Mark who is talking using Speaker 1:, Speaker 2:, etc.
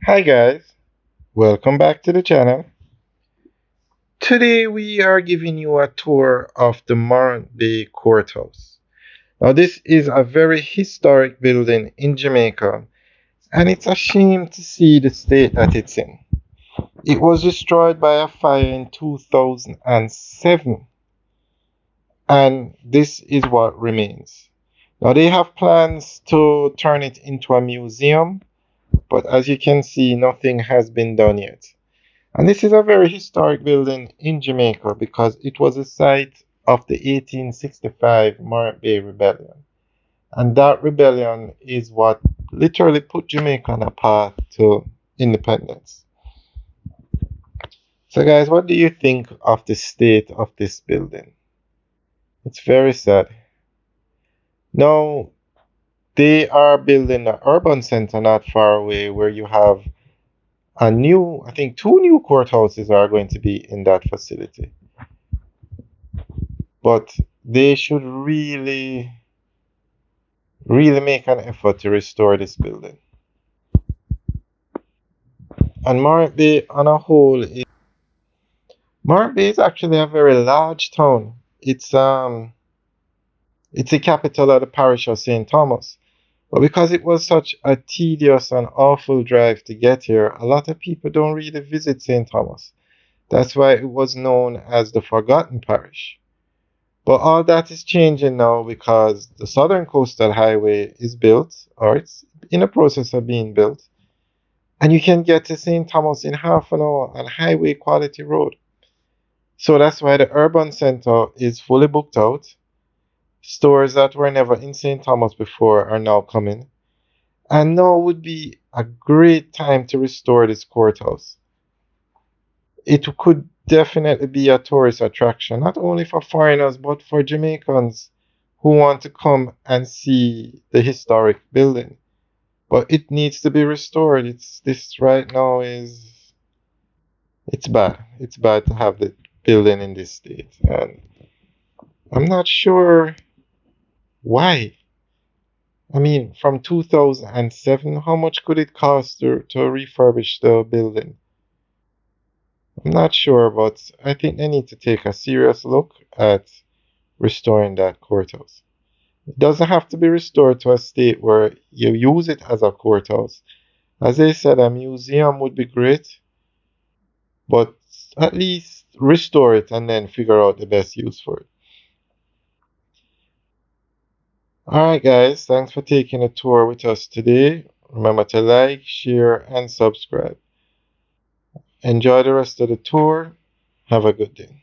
Speaker 1: Hi guys, welcome back to the channel. Today we are giving you a tour of the Morant Bay Courthouse. Now this is a very historic building in Jamaica and it's a shame to see the state that it's in. It was destroyed by a fire in 2007 and this is what remains. Now they have plans to turn it into a museum, but as you can see nothing has been done yet. And this is a very historic building in Jamaica because it was the site of the 1865 Morant Bay Rebellion. And that rebellion is what literally put Jamaica on a path to independence. So, guys, what do you think of the state of this building? It's very sad. Now, they are building an urban center not far away where you have I think two new courthouses are going to be in that facility. But they should really make an effort to restore this building. And Morant Bay is actually a very large town. It's the capital of the parish of St. Thomas. But because it was such a tedious and awful drive to get here, a lot of people don't really visit St. Thomas. That's why it was known as the Forgotten Parish. But all that is changing now because the Southern Coastal Highway is built, or it's in the process of being built, and you can get to St. Thomas in half an hour on highway quality road. So that's why the urban center is fully booked out. Stores that were never in St. Thomas before are now coming. And now would be a great time to restore this courthouse. It could definitely be a tourist attraction, not only for foreigners, but for Jamaicans who want to come and see the historic building. But it needs to be restored. This right now is it's bad. It's bad to have the building in this state. And I'm not sure why. I mean, from 2007, how much could it cost to refurbish the building? I'm not sure, but I think they need to take a serious look at restoring that courthouse. It doesn't have to be restored to a state where you use it as a courthouse. As I said, a museum would be great, but at least restore it and then figure out the best use for it. Alright, guys, thanks for taking a tour with us today. Remember to like, share, and subscribe. Enjoy the rest of the tour. Have a good day.